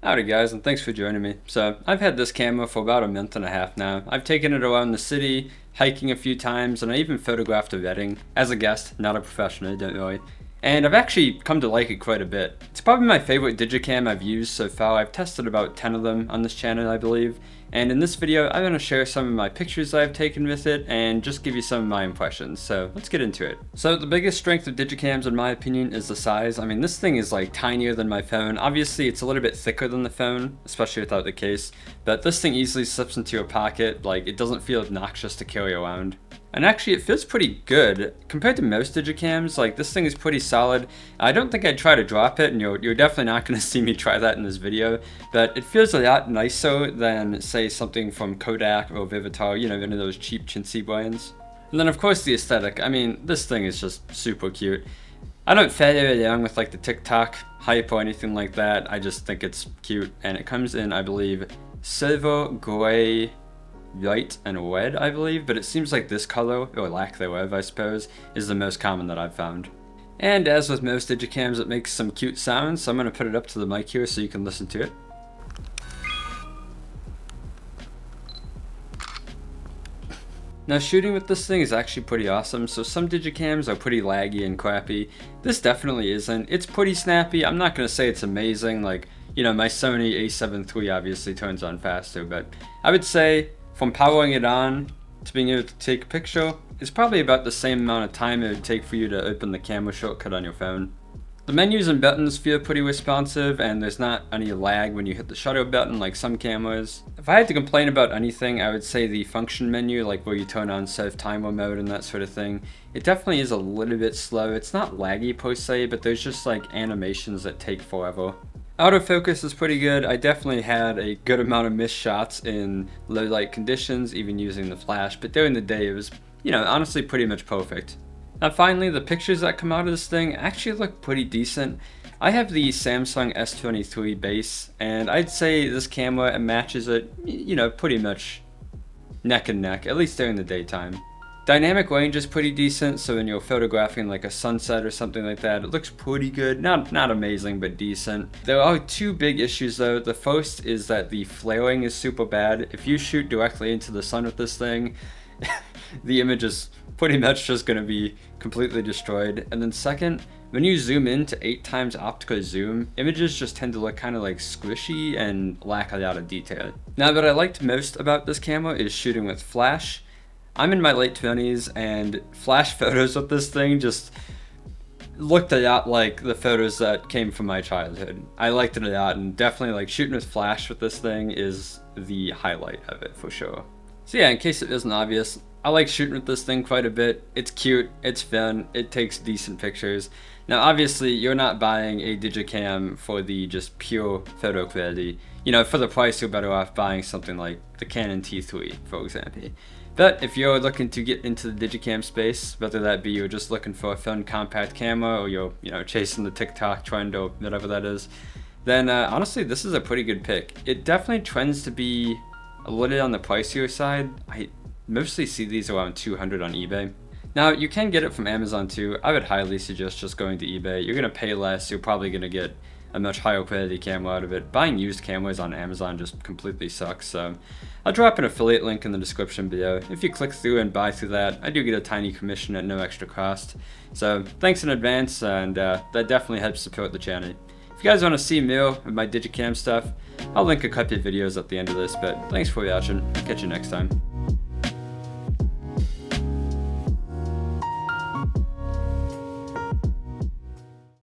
Howdy guys, and thanks for joining me. So, I've had this camera for about a month and a half now. I've taken it around the city, hiking a few times, and I even photographed a wedding. As a guest, not a professional, don't worry. And I've actually come to like it quite a bit. It's probably my favorite Digicam I've used so far. I've tested about 10 of them on this channel, I believe. And in this video, I'm going to share some of my pictures I've taken with it and just give you some of my impressions. So let's get into it. So the biggest strength of Digicams, in my opinion, is the size. I mean, this thing is like tinier than my phone. Obviously, it's a little bit thicker than the phone, especially without the case. But this thing easily slips into your pocket. Like, it doesn't feel obnoxious to carry around. And actually, it feels pretty good. Compared to most Digicams, like, this thing is pretty solid. I don't think I'd try to drop it, and you're definitely not going to see me try that in this video. But it feels a lot nicer than, say, something from Kodak or Vivitar, you know, one of those cheap chintzy brands. And then, of course, the aesthetic. I mean, this thing is just super cute. I don't fare it along with, like, the TikTok hype or anything like that. I just think it's cute. And it comes in, I believe, silver, gray, white and red, I believe, but it seems like this color, or lack thereof, I suppose, is the most common that I've found. And as with most Digicams, it makes some cute sounds, so I'm going to put it up to the mic here so you can listen to it. Now, shooting with this thing is actually pretty awesome. So some Digicams are pretty laggy and crappy. This definitely isn't. It's pretty snappy. I'm not going to say it's amazing. Like, you know, my Sony a7 III obviously turns on faster, but I would say from powering it on to being able to take a picture, it's probably about the same amount of time it would take for you to open the camera shortcut on your phone. The menus and buttons feel pretty responsive, and there's not any lag when you hit the shutter button like some cameras. If I had to complain about anything, I would say the function menu, like where you turn on self timer mode and that sort of thing. It definitely is a little bit slow. It's not laggy per se, but there's just like animations that take forever. Autofocus is pretty good. I definitely had a good amount of missed shots in low light conditions, even using the flash, but during the day it was, you know, honestly pretty much perfect. Now finally, the pictures that come out of this thing actually look pretty decent. I have the Samsung S23 base, and I'd say this camera matches it, you know, pretty much neck and neck, at least during the daytime. Dynamic range is pretty decent, so when you're photographing like a sunset or something like that, it looks pretty good. Not amazing, but decent. There are two big issues though. The first is that the flaring is super bad. If you shoot directly into the sun with this thing, the image is pretty much just going to be completely destroyed. And then second, when you zoom in to 8 times optical zoom, images just tend to look kind of like squishy and lack a lot of detail. Now, what I liked most about this camera is shooting with flash. I'm in my late 20s, and flash photos with this thing just looked a lot like the photos that came from my childhood. I liked it a lot, and definitely like shooting with flash with this thing is the highlight of it for sure. So yeah, in case it isn't obvious, I like shooting with this thing quite a bit. It's cute, it's fun, it takes decent pictures. Now obviously you're not buying a Digicam for the just pure photo quality. You know, for the price you're better off buying something like the Canon T3, for example. But if you're looking to get into the Digicam space, whether that be you're just looking for a fun compact camera, or you're, you know, chasing the TikTok trend or whatever that is, then honestly this is a pretty good pick. It definitely trends to be a little on the pricier side. I mostly see these around $200 on eBay. Now you can get it from Amazon too. I would highly suggest just going to eBay. You're gonna pay less. You're probably gonna get a much higher quality camera out of it. Buying used cameras on Amazon just completely sucks. So I'll drop an affiliate link in the description below. If you click through and buy through that, I do get a tiny commission at no extra cost. So thanks in advance, and that definitely helps support the channel. If you guys want to see more of my Digicam stuff, I'll link a couple of videos at the end of this, but thanks for watching. Catch you next time.